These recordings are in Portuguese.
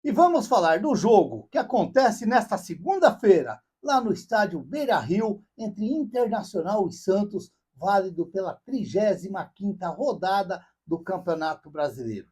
E vamos falar do jogo que acontece nesta segunda-feira, lá no estádio Beira-Rio, entre Internacional e Santos, válido pela 35ª rodada do Campeonato Brasileiro.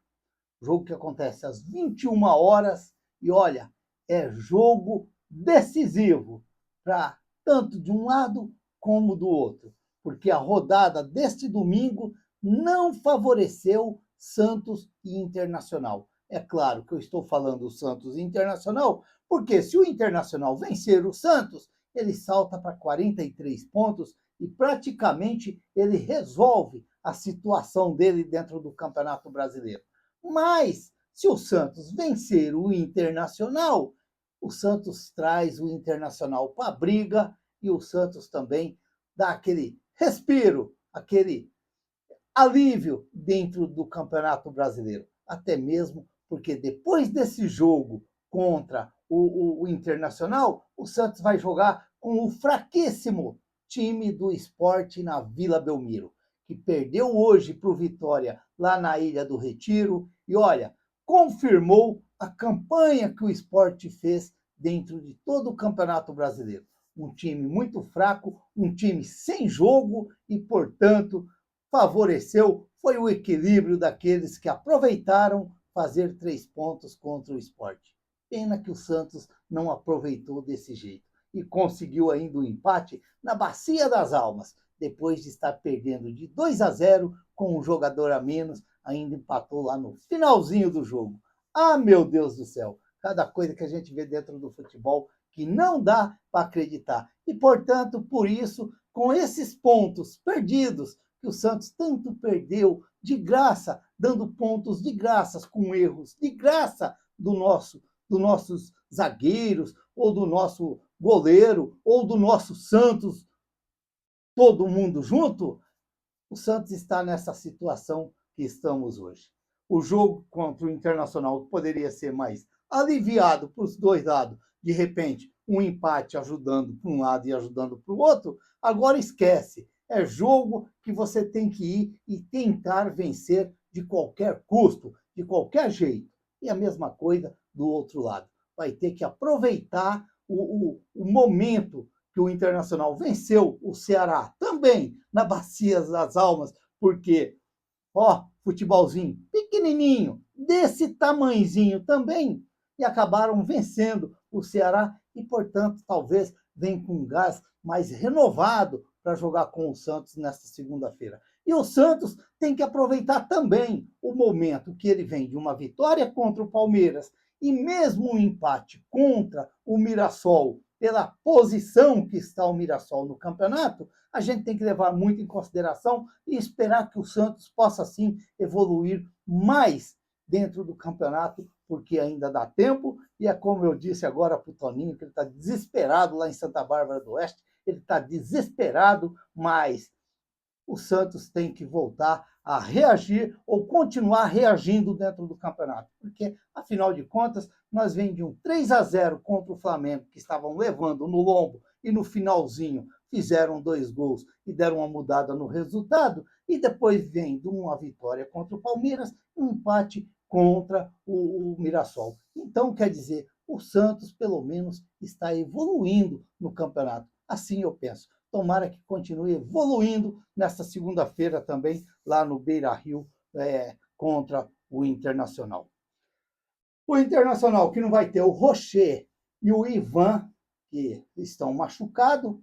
Jogo que acontece às 21 horas e olha, é jogo decisivo para tanto de um lado como do outro, porque a rodada deste domingo não favoreceu Santos e Internacional. É claro que eu estou falando do Santos e Internacional, porque se o Internacional vencer o Santos, ele salta para 43 pontos e praticamente ele resolve a situação dele dentro do Campeonato Brasileiro. Mas, se o Santos vencer o Internacional, o Santos traz o Internacional para a briga e o Santos também dá aquele respiro, aquele alívio dentro do Campeonato Brasileiro. Até mesmo porque depois desse jogo contra o Internacional, o Santos vai jogar com o fraquíssimo time do Sport na Vila Belmiro, que perdeu hoje para o Vitória lá na Ilha do Retiro. E olha, confirmou a campanha que o Sport fez dentro de todo o Campeonato Brasileiro. Um time muito fraco, um time sem jogo e, portanto, favoreceu foi o equilíbrio daqueles que aproveitaram fazer 3 pontos contra o Sport. Pena que o Santos não aproveitou desse jeito e conseguiu ainda o empate na Bacia das Almas, depois de estar perdendo de 2-0 com um jogador a menos, ainda empatou lá no finalzinho do jogo. Ah, meu Deus do céu, cada coisa que a gente vê dentro do futebol que não dá para acreditar. E, portanto, por isso, com esses pontos perdidos, que o Santos tanto perdeu de graça, dando pontos de graça com erros de graça dos nossos zagueiros, ou do nosso goleiro, ou do nosso Santos, todo mundo junto, o Santos está nessa situação que estamos hoje. O jogo contra o Internacional poderia ser mais aliviado para os dois lados, de repente, um empate ajudando para um lado e ajudando para o outro, agora esquece. É jogo que você tem que ir e tentar vencer de qualquer custo, de qualquer jeito. E a mesma coisa do outro lado. Vai ter que aproveitar o momento que o Internacional venceu o Ceará também na Bacia das Almas, porque, ó, futebolzinho pequenininho, desse tamanhozinho também, e acabaram vencendo o Ceará e, portanto, talvez venham com um gás mais renovado para jogar com o Santos nesta segunda-feira. E o Santos tem que aproveitar também o momento que ele vem de uma vitória contra o Palmeiras e mesmo um empate contra o Mirassol, pela posição que está o Mirassol no campeonato, a gente tem que levar muito em consideração e esperar que o Santos possa, sim, evoluir mais dentro do campeonato, porque ainda dá tempo, e é como eu disse agora para o Toninho, que ele está desesperado lá em Santa Bárbara do Oeste, ele está desesperado, mas o Santos tem que voltar a reagir ou continuar reagindo dentro do campeonato, porque, afinal de contas, nós vem de um 3-0 contra o Flamengo, que estavam levando no lombo, e no finalzinho fizeram 2 gols e deram uma mudada no resultado, e depois vem de uma vitória contra o Palmeiras, um empate contra o Mirassol. Então, quer dizer, o Santos, pelo menos, está evoluindo no campeonato. Assim eu penso. Tomara que continue evoluindo nesta segunda-feira também, lá no Beira-Rio, contra o Internacional. O Internacional que não vai ter o Rocher e o Ivan, que estão machucados.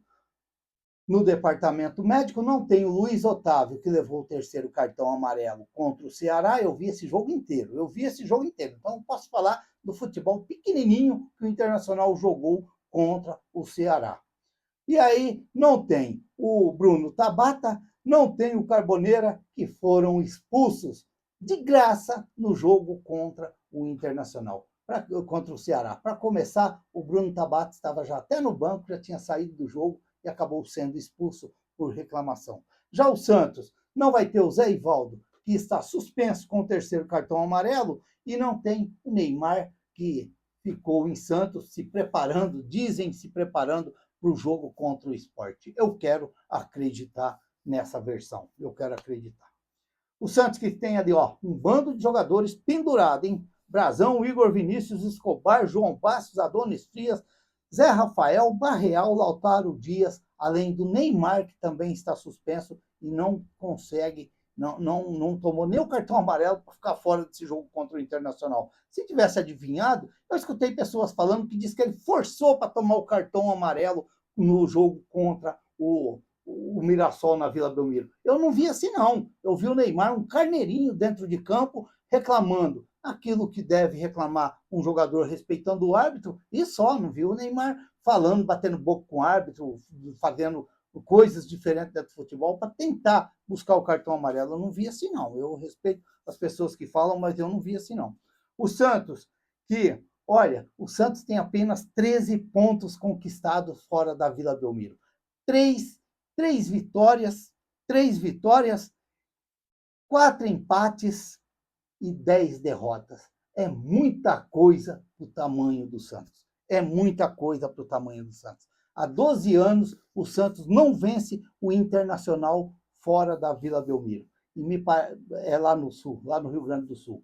No departamento médico não tem o Luiz Otávio, que levou o terceiro cartão amarelo contra o Ceará. Eu vi esse jogo inteiro. Então, posso falar do futebol pequenininho que o Internacional jogou contra o Ceará. E aí não tem o Bruno Tabata, não tem o Carboneira, que foram expulsos de graça no jogo contra o Internacional, contra o Ceará. Para começar, o Bruno Tabata estava já até no banco, já tinha saído do jogo e acabou sendo expulso por reclamação. Já o Santos não vai ter o Zé Ivaldo, que está suspenso com o terceiro cartão amarelo, e não tem o Neymar, que ficou em Santos se preparando, dizem se preparando para o jogo contra o Sport. Eu quero acreditar nessa versão. Eu quero acreditar. O Santos que tem ali, ó, um bando de jogadores pendurado, hein? Brazão, Igor Vinícius, Escobar, João Passos, Adonis Frias, Zé Rafael, Barreal, Lautaro Dias, além do Neymar, que também está suspenso e não consegue, não tomou nem o cartão amarelo para ficar fora desse jogo contra o Internacional. Se tivesse adivinhado, eu escutei pessoas falando que diz que ele forçou para tomar o cartão amarelo no jogo contra o Mirassol na Vila Belmiro. Eu não vi assim, não. Eu vi o Neymar, um carneirinho dentro de campo, reclamando aquilo que deve reclamar um jogador respeitando o árbitro, e só, não vi o Neymar falando, batendo boca com o árbitro, fazendo coisas diferentes dentro do futebol para tentar buscar o cartão amarelo. Eu não vi assim, não. Eu respeito as pessoas que falam, mas eu não vi assim, não. O Santos, que, olha, o Santos tem apenas 13 pontos conquistados fora da Vila Belmiro. Três vitórias, 4 empates e 10 derrotas. É muita coisa para o tamanho do Santos. É muita coisa para o tamanho do Santos. Há 12 anos, o Santos não vence o Internacional fora da Vila Belmiro. É lá no Sul, lá no Rio Grande do Sul.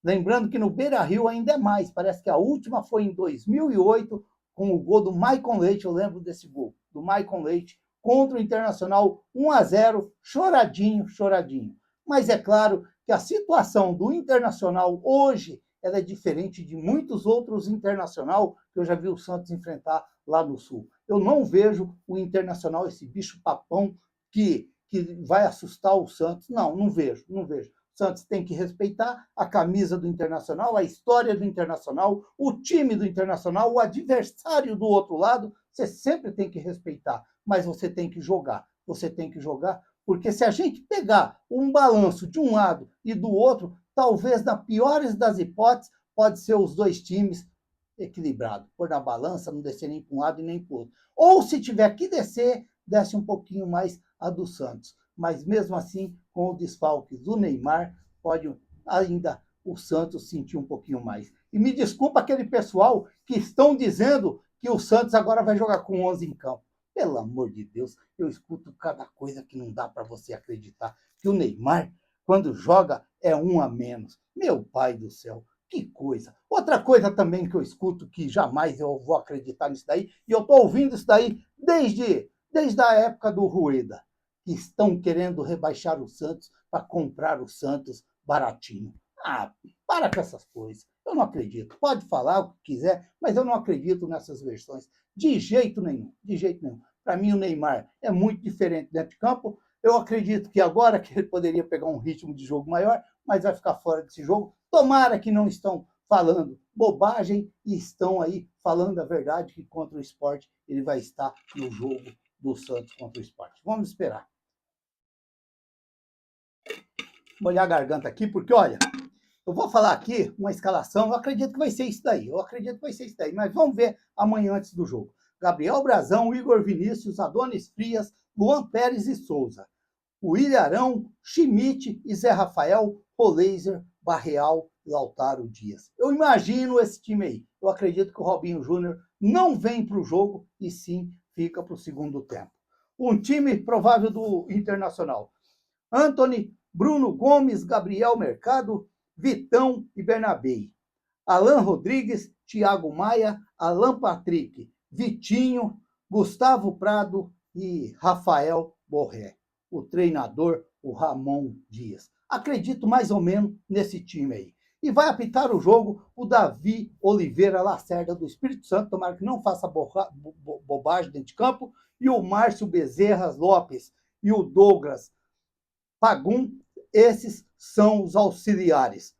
Lembrando que no Beira-Rio ainda é mais. Parece que a última foi em 2008, com o gol do Maicon Leite. Eu lembro desse gol, do Maicon Leite, contra o Internacional, 1-0, choradinho. Mas é claro que a situação do Internacional hoje ela é diferente de muitos outros Internacional que eu já vi o Santos enfrentar lá no Sul. Eu não vejo o Internacional, esse bicho papão que vai assustar o Santos. Não vejo. O Santos tem que respeitar a camisa do Internacional, a história do Internacional, o time do Internacional, o adversário do outro lado, você sempre tem que respeitar, mas você tem que jogar. Porque se a gente pegar um balanço de um lado e do outro, talvez na piores das hipóteses, pode ser os dois times equilibrados. Pôr na balança, não descer nem para um lado e nem para o outro. Ou se tiver que descer, desce um pouquinho mais a do Santos. Mas mesmo assim, com o desfalque do Neymar, pode ainda o Santos sentir um pouquinho mais. E me desculpa aquele pessoal que estão dizendo que o Santos agora vai jogar com 11 em campo. Pelo amor de Deus, eu escuto cada coisa que não dá para você acreditar. Que o Neymar, quando joga, é um a menos. Meu pai do céu, que coisa. Outra coisa também que eu escuto, que jamais eu vou acreditar nisso daí, e eu estou ouvindo isso daí desde a época do Rueda, que estão querendo rebaixar o Santos para comprar o Santos baratinho. Ah, para com essas coisas. Eu não acredito. Pode falar o que quiser, mas eu não acredito nessas versões. De jeito nenhum. Para mim, o Neymar é muito diferente dentro de campo. Eu acredito que agora que ele poderia pegar um ritmo de jogo maior, mas vai ficar fora desse jogo. Tomara que não estão falando bobagem e estão aí falando a verdade que contra o Sport ele vai estar no jogo do Santos contra o Sport. Vamos esperar. Molhar a garganta aqui, porque olha, eu vou falar aqui uma escalação, eu acredito que vai ser isso daí, mas vamos ver amanhã antes do jogo. Gabriel Brazão, Igor Vinícius, Adonis Frias, Luan Pérez e Souza. O Ilharão, Schmidt e Zé Rafael, Roleiser, Barreal, Lautaro Dias. Eu imagino esse time aí. Eu acredito que o Robinho Júnior não vem para o jogo e sim fica para o segundo tempo. Um time provável do Internacional. Antony, Bruno Gomes, Gabriel Mercado, Vitão e Bernabei. Alan Rodrigues, Thiago Maia, Alan Patrick, Vitinho, Gustavo Prado e Rafael Borré. O treinador, o Ramon Dias. Acredito mais ou menos nesse time aí. E vai apitar o jogo o Davi Oliveira Lacerda do Espírito Santo, tomara que não faça bobagem dentro de campo, e o Márcio Bezerra Lopes e o Douglas Pagum, esses são os auxiliares.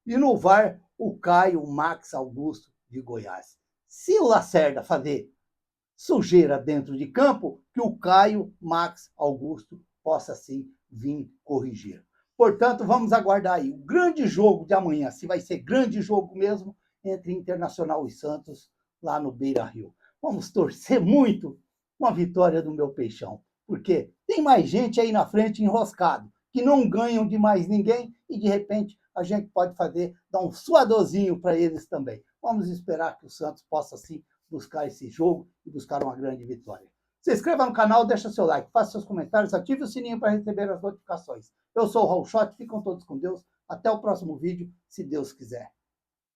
E no VAR, o Caio Max Augusto de Goiás. Se o Lacerda fazer sujeira dentro de campo, que o Caio Max Augusto possa sim vir corrigir. Portanto, vamos aguardar aí o grande jogo de amanhã, se vai ser grande jogo mesmo, entre Internacional e Santos, lá no Beira-Rio. Vamos torcer muito uma vitória do meu Peixão, porque tem mais gente aí na frente enroscado, que não ganham de mais ninguém e de repente a gente pode dar um suadorzinho para eles também. Vamos esperar que o Santos possa sim buscar esse jogo e buscar uma grande vitória. Se inscreva no canal, deixa seu like, faça seus comentários, ative o sininho para receber as notificações. Eu sou o Raul Schott, ficam todos com Deus. Até o próximo vídeo, se Deus quiser.